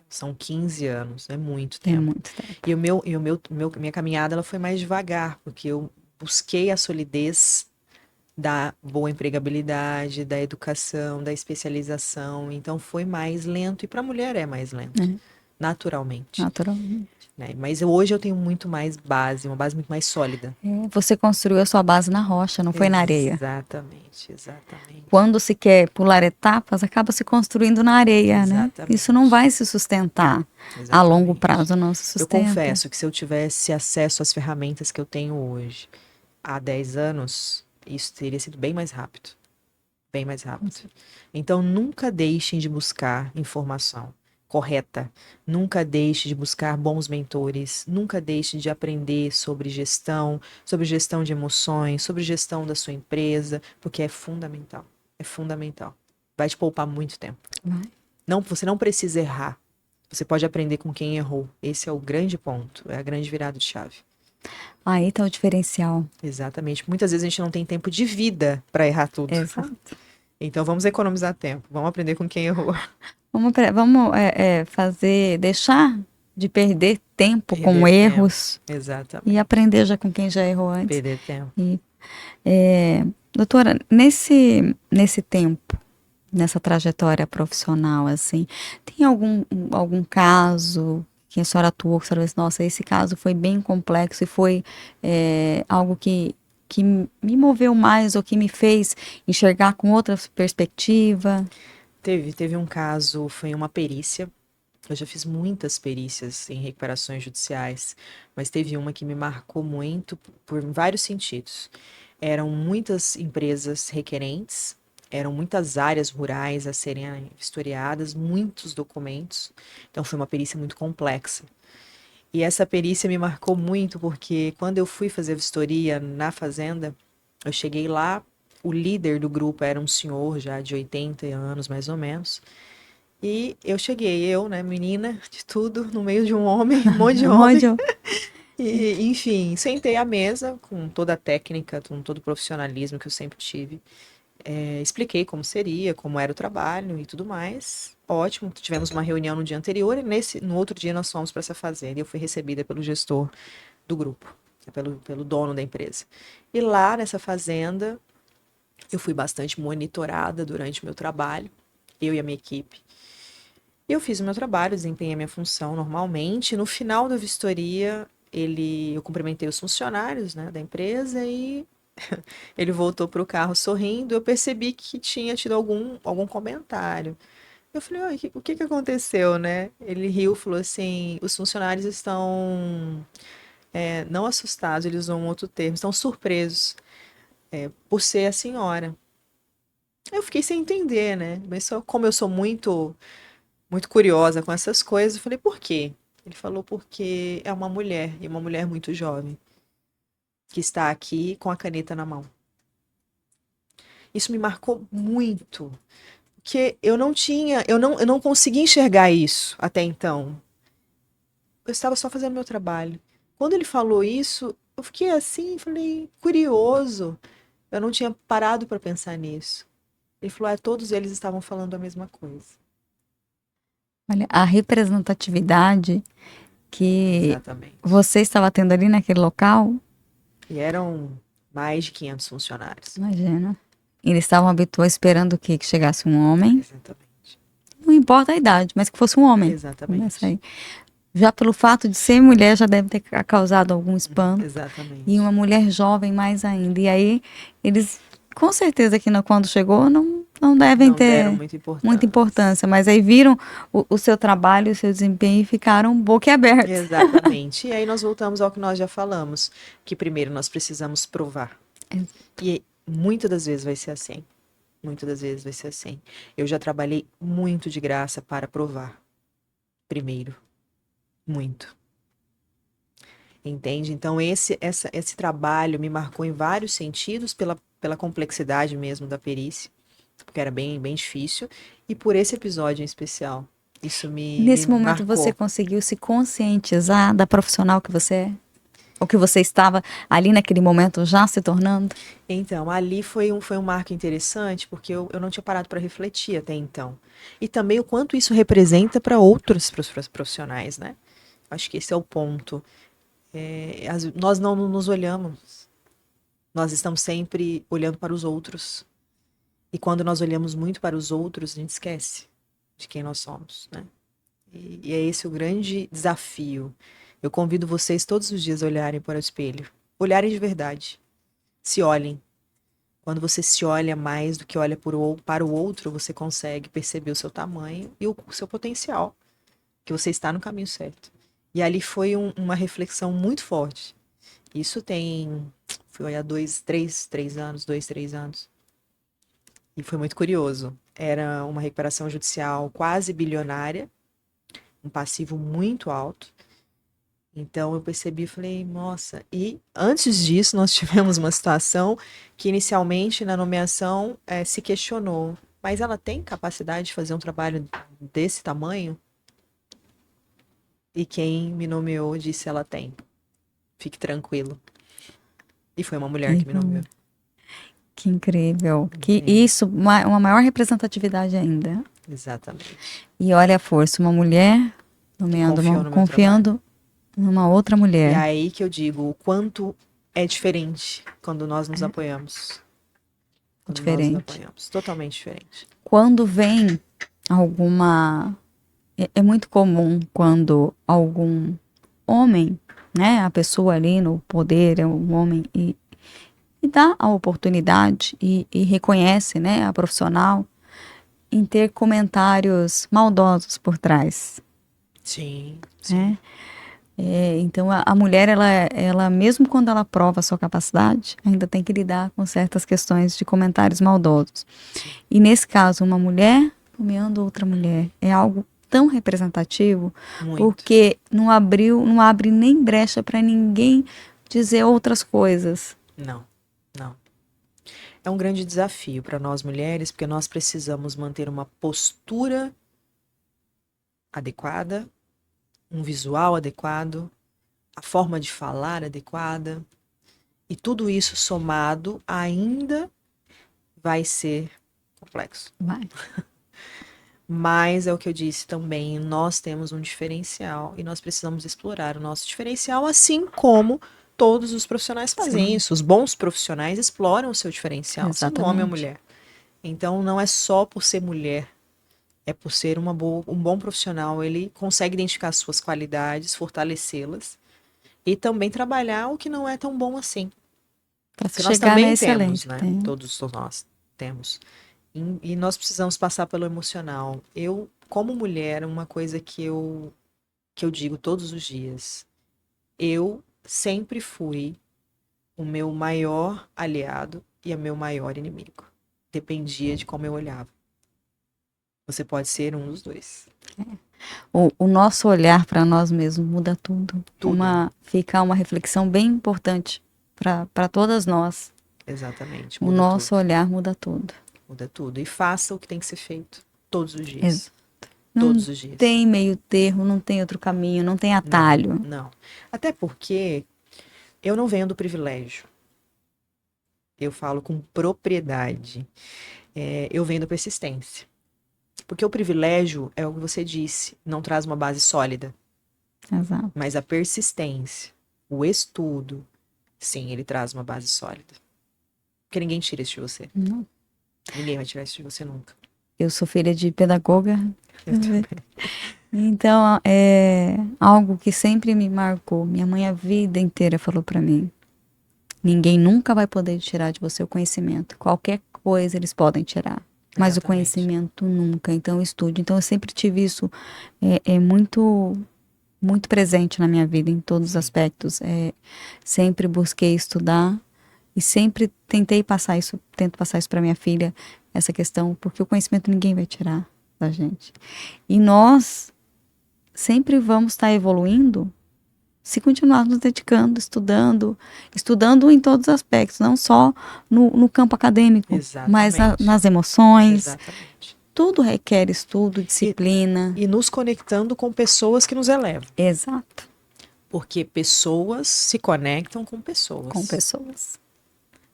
São 15 anos, é muito É tempo. muito tempo. E minha caminhada ela foi mais devagar, porque eu busquei a solidez da boa empregabilidade, da educação, da especialização. Então foi mais lento, e para a mulher é mais lento, naturalmente. Naturalmente. Né? Mas hoje eu tenho muito mais base, uma base muito mais sólida. Você construiu a sua base na rocha, não foi na areia. Exatamente, exatamente. Quando se quer pular etapas, acaba se construindo na areia, né? Exatamente. Isso não vai se sustentar. A longo prazo não se Eu sustenta. confesso que se eu tivesse acesso às ferramentas que eu tenho hoje, há 10 anos, isso teria sido bem mais rápido. Bem mais rápido. Então, nunca deixem de buscar informação correta. Nunca deixe de buscar bons mentores. Nunca deixe de aprender sobre gestão de emoções, sobre gestão da sua empresa, porque é fundamental. É fundamental. Vai te poupar muito tempo. Vai. Não, você não precisa errar. Você pode aprender com quem errou. Esse é o grande ponto. É a grande virada de chave. Aí tá o diferencial. Exatamente. Muitas vezes a gente não tem tempo de vida para errar tudo. Exato. Então vamos economizar tempo. Vamos aprender com quem errou. Vamos fazer, deixar de perder tempo com Perder erros tempo. Exatamente. e aprender já com quem já errou antes. Perder tempo. Doutora, nesse tempo, nessa trajetória profissional, assim, tem algum caso que a senhora atuou, que a senhora disse, nossa, esse caso foi bem complexo e foi algo que me moveu mais ou que me fez enxergar com outra perspectiva? Teve um caso, foi uma perícia. Eu já fiz muitas perícias em recuperações judiciais, mas teve uma que me marcou muito por vários sentidos. Eram muitas empresas requerentes, eram muitas áreas rurais a serem vistoriadas, muitos documentos. Então foi uma perícia muito complexa. E essa perícia me marcou muito porque quando eu fui fazer a vistoria na fazenda, eu cheguei lá, o líder do grupo era um senhor já de 80 anos, mais ou menos. E eu cheguei, né, menina de tudo, no meio de um homem, um monte de homem. E, enfim, sentei à mesa com toda a técnica, com todo o profissionalismo que eu sempre tive. Expliquei como seria, como era o trabalho e tudo mais. Ótimo, tivemos uma reunião no dia anterior e no outro dia nós fomos para essa fazenda e eu fui recebida pelo gestor do grupo, pelo dono da empresa. E lá nessa fazenda, eu fui bastante monitorada durante o meu trabalho, eu e a minha equipe. Eu fiz o meu trabalho, desempenhei a minha função normalmente. No final da vistoria, eu cumprimentei os funcionários, né, da empresa e ele voltou para o carro sorrindo. Eu percebi que tinha tido algum comentário. Eu falei, o que aconteceu, né? Ele riu, falou assim, os funcionários estão não assustados, eles usam um outro termo, estão surpresos por ser a senhora. Eu fiquei sem entender, né? Mas como eu sou muito curiosa com essas coisas, eu falei, por quê? Ele falou, porque é uma mulher, e uma mulher muito jovem, que está aqui com a caneta na mão. Isso me marcou muito, porque eu não conseguia enxergar isso até então. Eu estava só fazendo meu trabalho. Quando ele falou isso, eu fiquei assim, falei, curioso. Eu não tinha parado para pensar nisso. Ele falou, todos eles estavam falando a mesma coisa. Olha, a representatividade que Exatamente. você estava tendo ali naquele local. E eram mais de 500 funcionários. Imagina. Eles estavam habituados esperando o quê? Que chegasse um homem. Exatamente. Não importa a idade, mas que fosse um homem. Exatamente. Já pelo fato de ser mulher, já deve ter causado algum espanto. Exatamente. E uma mulher jovem mais ainda. E aí, eles, com certeza que quando chegou, não não devem não deram ter muita muita importância. importância, mas aí viram o seu trabalho, o seu desempenho e ficaram boquiabertos. Exatamente. E aí nós voltamos ao que nós já falamos, que primeiro nós precisamos provar. E muitas das vezes vai ser assim. Muitas das vezes vai ser assim. Eu já trabalhei muito de graça para provar. Primeiro. Muito. Entende? Então, esse trabalho me marcou em vários sentidos, pela complexidade mesmo da perícia, porque era bem, bem difícil, e por esse episódio em especial. Isso me Nesse momento você marcou. conseguiu se conscientizar da profissional que você é? Ou que você estava ali naquele momento já se tornando? Então, ali foi um marco interessante, porque eu não tinha parado para refletir até então. E também o quanto isso representa para outros profissionais, né? Acho que esse é o ponto. Nós não nos olhamos, nós estamos sempre olhando para os outros. E quando nós olhamos muito para os outros, a gente esquece de quem nós somos, né? E é esse o grande desafio. Eu convido vocês todos os dias a olharem para o espelho. Olharem de verdade. Se olhem. Quando você se olha mais do que olha para o outro, você consegue perceber o seu tamanho e o seu potencial, que você está no caminho certo. E ali foi uma reflexão muito forte. Isso foi há 2, 3 anos. E foi muito curioso. Era uma recuperação judicial quase bilionária, um passivo muito alto. Então eu percebi e falei, nossa. E antes disso, nós tivemos uma situação que inicialmente na nomeação se questionou. Mas ela tem capacidade de fazer um trabalho desse tamanho? E quem me nomeou disse ela tem. Fique tranquilo. E foi uma mulher que me nomeou. Que incrível. Que Sim, isso, uma maior representatividade ainda. exatamente. E olha a força, uma mulher Que nomeando confiou no meu trabalho. confiando numa outra E é mulher. aí que eu digo o quanto é diferente quando nós nos apoiamos. Quando nós nos Diferente. apoiamos. Totalmente diferente. Quando vem alguma. É muito comum quando algum homem, né, a pessoa ali no poder, é um homem, e dá a oportunidade e reconhece, né, a profissional, em ter comentários maldosos por trás, Sim, né? sim. Então a mulher, ela, mesmo quando ela prova a sua capacidade, ainda tem que lidar com certas questões de comentários maldosos. Sim. E nesse caso, uma mulher nomeando outra mulher é algo tão representativo, Muito. porque não abre nem brecha para ninguém dizer outras coisas. Não, não. É um grande desafio para nós mulheres, porque nós precisamos manter uma postura adequada, um visual adequado, a forma de falar adequada. E tudo isso somado ainda vai ser complexo. Vai. Mas é o que eu disse também, nós temos um diferencial e nós precisamos explorar o nosso diferencial, assim como todos os profissionais fazem Sim. isso. Os bons profissionais exploram o seu diferencial, sendo homem ou Exatamente. mulher. Então não é só por ser mulher, é por ser um bom profissional. Ele consegue identificar suas qualidades, fortalecê-las e também trabalhar o que não é tão bom assim. Para Porque nós chegar na também temos, excelência. né? Tem. Todos nós temos. E nós precisamos passar pelo emocional. Eu, como mulher, uma coisa que eu digo todos os dias, eu sempre fui o meu maior aliado e o meu maior inimigo. Dependia de como eu olhava. Você pode ser um dos dois. O nosso olhar para nós mesmos muda tudo. Tudo. Fica uma reflexão bem importante para todas nós. Exatamente. O Muda nosso tudo. olhar muda tudo. Muda tudo. E faça o que tem que ser feito. Todos os Ex- dias. Não Todos os dias. tem meio termo, não tem outro caminho, não tem Não, atalho. não. Até porque eu não venho do privilégio. Eu falo com propriedade. Eu venho da persistência. Porque o privilégio é o que você disse, não traz uma base sólida. Exato. Mas a persistência, o estudo, sim, ele traz uma base sólida. Porque ninguém tira isso de você. Não. Ninguém vai tirar isso de você nunca. Eu sou filha de pedagoga. Eu também. Então, é algo que sempre me marcou. Minha mãe a vida inteira falou para mim: ninguém nunca vai poder tirar de você o conhecimento. Qualquer coisa eles podem tirar. mas o Exatamente. conhecimento nunca. Então, estude. Então, eu sempre tive isso muito, muito presente na minha vida, em todos os aspectos. Sempre busquei estudar e sempre tentei passar isso, tento passar isso para minha filha, essa questão, porque o conhecimento ninguém vai tirar da gente. E nós sempre vamos estar evoluindo se continuarmos nos dedicando, estudando em todos os aspectos, não só no campo acadêmico, mas Exatamente. nas emoções. Exatamente. Tudo requer estudo, disciplina. E nos conectando com pessoas que nos elevam. Exato, Porque pessoas se conectam com com pessoas. pessoas.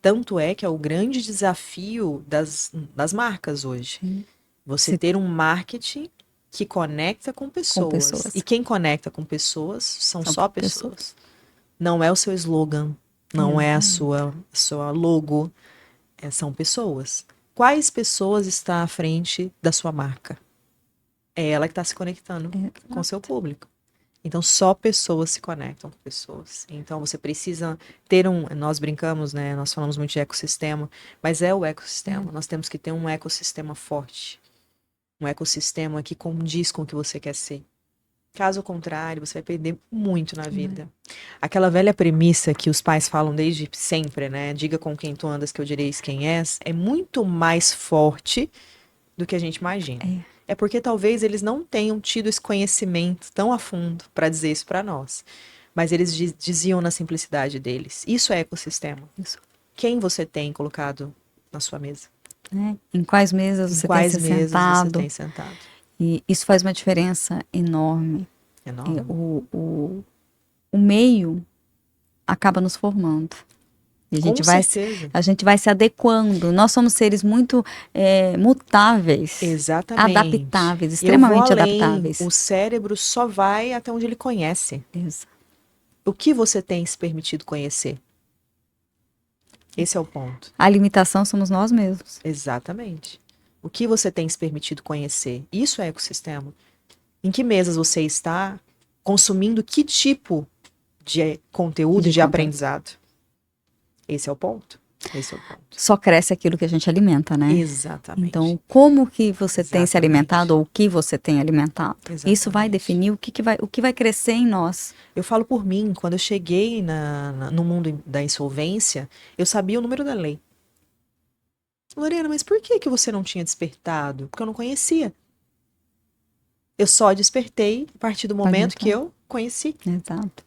Tanto é que é o grande desafio das marcas hoje. Sim. Você Se- ter um marketing que conecta com pessoas. pessoas. E quem conecta com pessoas são São só pessoas. pessoas. Não é o seu slogan, não é a Exatamente. sua logo, são pessoas. Quais pessoas está à frente da sua marca? É ela que está se conectando com o seu público. Então, só pessoas se conectam com pessoas. Então, você precisa ter nós brincamos, né? Nós falamos muito de ecossistema, mas é o ecossistema. Nós temos que ter um ecossistema forte. Um ecossistema que condiz com o que você quer ser. Caso contrário, você vai perder muito na vida. Aquela velha premissa que os pais falam desde sempre, né? Diga com quem tu andas que eu direis quem és, é muito mais forte do que a gente imagina. É porque talvez eles não tenham tido esse conhecimento tão a fundo para dizer isso para nós. Mas eles diziam na simplicidade deles. Isso é ecossistema. Isso. Quem você tem colocado na sua mesa? Né? Em quais mesas Em você tem quais se mesas você sentado? tem sentado? E isso faz uma diferença enorme. Enorme. O meio acaba nos formando. E Com certeza. a gente vai se adequando. Nós somos seres muito mutáveis, Exatamente. adaptáveis, E eu vou extremamente além. adaptáveis. O cérebro só vai até onde ele conhece. Isso. O que você tem se permitido conhecer? Esse é o ponto. A limitação somos nós mesmos. Exatamente. O que você tem se permitido conhecer? Isso é ecossistema. Em que mesas você está consumindo que tipo de conteúdo, de aprendizado? Esse é o ponto. Esse é o ponto. Só cresce aquilo que a gente alimenta, né? Exatamente. Então, como que você tem se Exatamente. alimentado ou o que você tem alimentado? Exatamente. Isso vai definir o que vai crescer em nós. Eu falo por mim, quando eu cheguei no mundo da insolvência, eu sabia o número da lei. Lorena, mas por que você não tinha despertado? Porque eu não conhecia. Eu só despertei a partir do momento que eu conheci. Exato.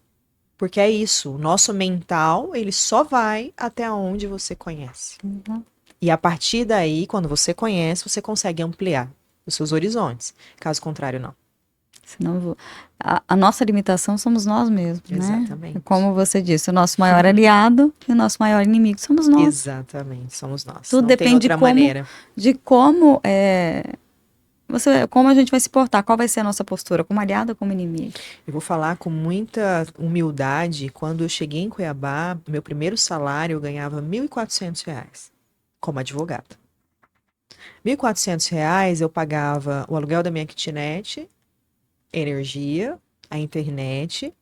Porque é isso, o nosso mental, ele só vai até onde você conhece. Uhum. E a partir daí, quando você conhece, você consegue ampliar os seus horizontes. Caso contrário, não. Senão, a nossa limitação somos nós mesmos, Exatamente. né? Como você disse, o nosso maior aliado e o nosso maior inimigo somos nós. Exatamente, somos nós. Tudo não depende tem outra maneira. de como como a gente vai se portar, qual vai ser a nossa postura, como aliado ou como inimigo. Eu vou falar com muita humildade. Quando eu cheguei em Cuiabá, meu primeiro salário eu ganhava R$ 1.400 como advogada. R$ 1.400 eu pagava o aluguel da minha kitnet, energia, a internet,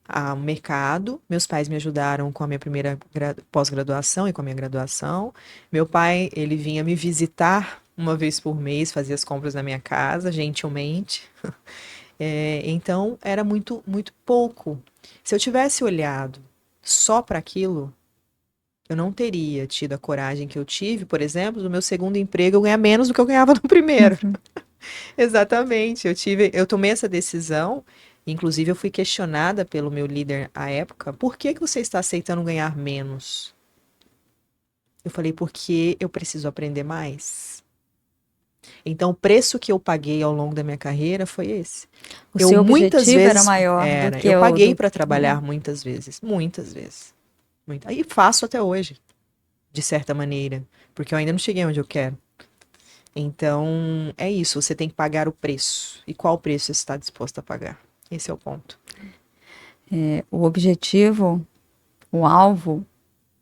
o mercado. Meus pais me ajudaram com a minha primeira pós-graduação e com a minha graduação. Meu pai, ele vinha me visitar uma vez por mês, fazia as compras na minha casa, gentilmente. Então, era muito, muito pouco. Se eu tivesse olhado só para aquilo, eu não teria tido a coragem que eu tive, por exemplo, no meu segundo emprego, eu ganhar menos do que eu ganhava no primeiro. Exatamente. Eu tomei essa decisão. Inclusive, eu fui questionada pelo meu líder à época, por que você está aceitando ganhar menos? Eu falei, porque eu preciso aprender mais. Então, o preço que eu paguei ao longo da minha carreira foi esse. O seu objetivo era maior do que eu paguei para trabalhar muitas vezes. E faço até hoje, de certa maneira, porque eu ainda não cheguei onde eu quero. Então, é isso, você tem que pagar o preço. E qual preço você está disposto a pagar? Esse é o ponto. O objetivo, o alvo,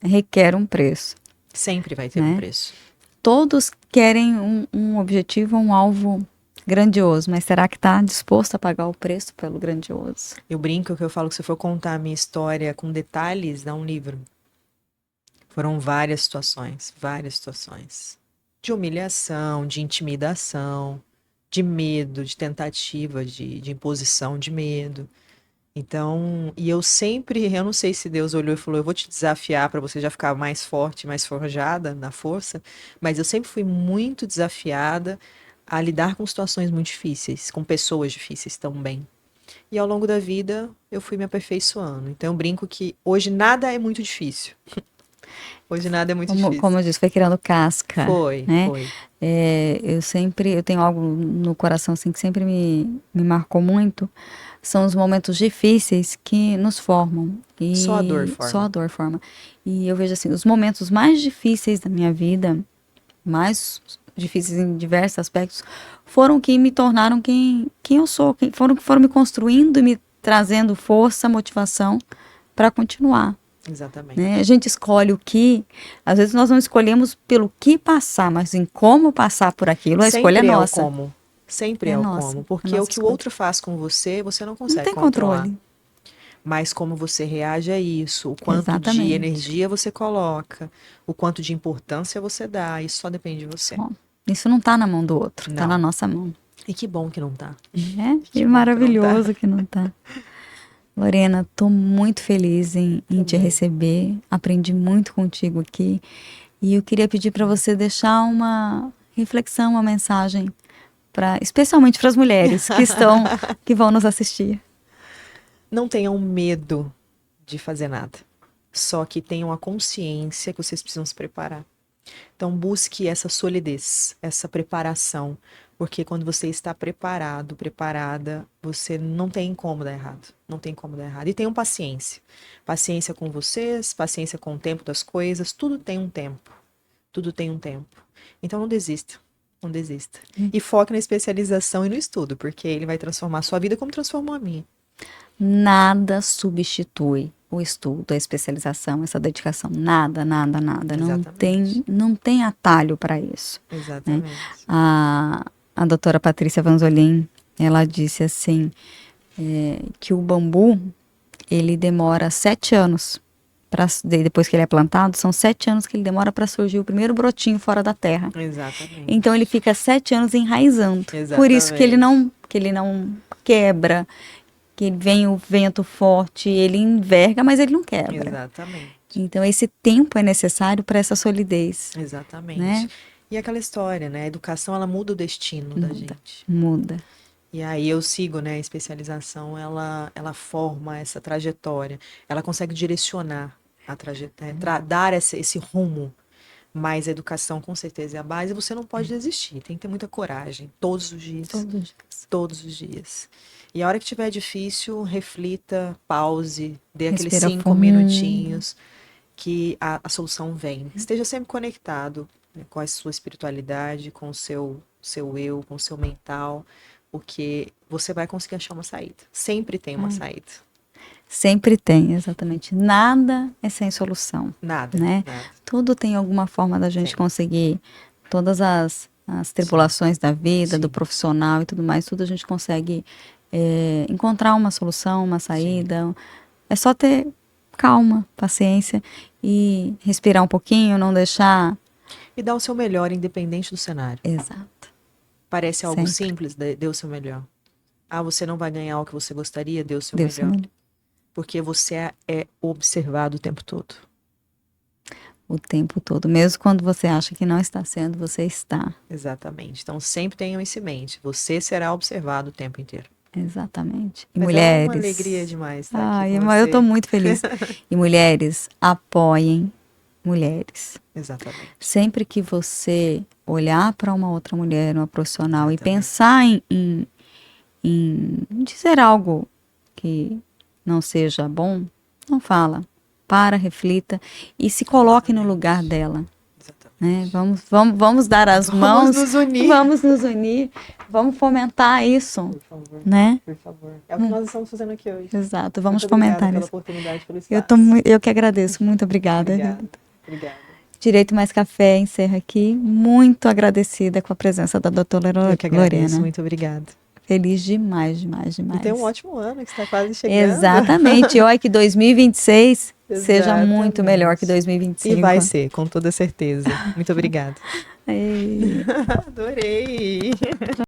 requer um preço. Sempre vai ter um preço. Todos querem um objetivo, um alvo grandioso, mas será que está disposto a pagar o preço pelo grandioso? Eu brinco que eu falo que se eu for contar a minha história com detalhes, dá um livro. Foram várias situações, várias situações. de humilhação, de intimidação, de medo, de tentativa, de imposição de medo. Então, e eu não sei se Deus olhou e falou, eu vou te desafiar para você já ficar mais forte, mais forjada na força, mas eu sempre fui muito desafiada a lidar com situações muito difíceis, com pessoas difíceis também. E ao longo da vida eu fui me aperfeiçoando. Então eu brinco que hoje nada é muito difícil. Hoje nada é muito difícil. Como eu disse, foi criando casca, Foi, né? foi. Eu tenho algo no coração assim que sempre me marcou muito, são os momentos difíceis que nos formam. Só a dor forma. Só a dor forma. E eu vejo assim, os momentos mais difíceis da minha vida, mais difíceis em diversos aspectos, foram que me tornaram quem eu sou, foram me construindo e me trazendo força, motivação para continuar. Exatamente. Né? A gente escolhe o que, às vezes nós não escolhemos pelo que passar, mas em como passar por aquilo, a escolha é nossa. Sempre é o como. Sempre é o como. Porque o que o outro faz com você, você não consegue controlar. Não tem controle. Mas como você reage a isso, o quanto de energia você coloca, o quanto de importância você dá, isso só depende de você. Bom, isso não está na mão do outro, está na nossa mão. E que bom que não tá. Que maravilhoso que não tá. Lorena, estou muito feliz em te receber, aprendi muito contigo aqui e eu queria pedir para você deixar uma reflexão, uma mensagem, especialmente para as mulheres que vão nos assistir. Não tenham medo de fazer nada, só que tenham a consciência que vocês precisam se preparar. Então busque essa solidez, essa preparação, porque quando você está preparado, preparada, você não tem como dar errado. Não tem como dar errado. E tenham paciência. Paciência com vocês, paciência com o tempo das coisas. Tudo tem um tempo. Tudo tem um tempo. Então não desista. Não desista. E foque na especialização e no estudo, porque ele vai transformar a sua vida como transformou a minha. Nada substitui o estudo, a especialização, essa dedicação. Nada, nada, nada. Não tem atalho para isso. Exatamente. Né? A doutora Patrícia Vanzolin, ela disse assim, que o bambu, ele demora 7 anos, depois que ele é plantado, são 7 anos que ele demora para surgir o primeiro brotinho fora da terra. Exatamente. Então ele fica 7 anos enraizando. Exatamente. Por isso que ele não quebra, que vem o vento forte, ele enverga, mas ele não quebra. Exatamente. Então esse tempo é necessário para essa solidez. Exatamente. Né? E aquela história, né? A educação, ela muda o destino da gente. Muda. E aí eu sigo, né? A especialização, ela forma essa trajetória. Ela consegue direcionar a trajetória, dar esse rumo. Mas a educação, com certeza, é a base. E você não pode desistir. Tem que ter muita coragem. Todos os dias. Todos os dias. Todos os dias. E a hora que tiver difícil, reflita, pause, dê aqueles Respira 5 fundo. minutinhos que a solução vem. Esteja sempre conectado, né, com a sua espiritualidade, com o seu eu, com o seu mental, porque você vai conseguir achar uma saída. Sempre tem uma saída. Sempre tem, exatamente. Nada é sem solução. Nada, né? Nada. Tudo tem alguma forma da gente conseguir, todas as tribulações da vida, do profissional e tudo mais, tudo a gente consegue encontrar uma solução, uma saída. É só ter calma, paciência e respirar um pouquinho, não deixar... E dar o seu melhor, independente do cenário. Exato. Parece algo simples, dê o seu melhor. Você não vai ganhar o que você gostaria, dê o seu melhor. Porque você é observado o tempo todo. O tempo todo. Mesmo quando você acha que não está sendo, você está. Exatamente. Então sempre tenham isso em mente. Você será observado o tempo inteiro. Exatamente. E mas mulheres... é uma alegria demais estar aqui com eu estou muito feliz. E mulheres, apoiem mulheres. Exatamente. Sempre que você olhar para uma outra mulher, uma profissional, e pensar em dizer algo que não seja bom, não fala. Para, reflita e se coloque no lugar dela. Né? Vamos dar as mãos. Vamos nos unir. Vamos fomentar isso. Por favor. Né? Por favor. É o que nós estamos fazendo aqui hoje. Exato. Vamos fomentar pela isso. Oportunidade, pelo espaço. Eu que agradeço. Muito obrigada. Obrigada. Direito Mais Café encerra aqui. Muito agradecida com a presença da doutora Lorena. Eu que agradeço. Muito obrigada. Feliz demais. E tem um ótimo ano que está quase chegando. Exatamente. Olha que 2026 seja muito melhor que 2025. E vai ser, com toda certeza. Muito obrigada. Ei. Adorei!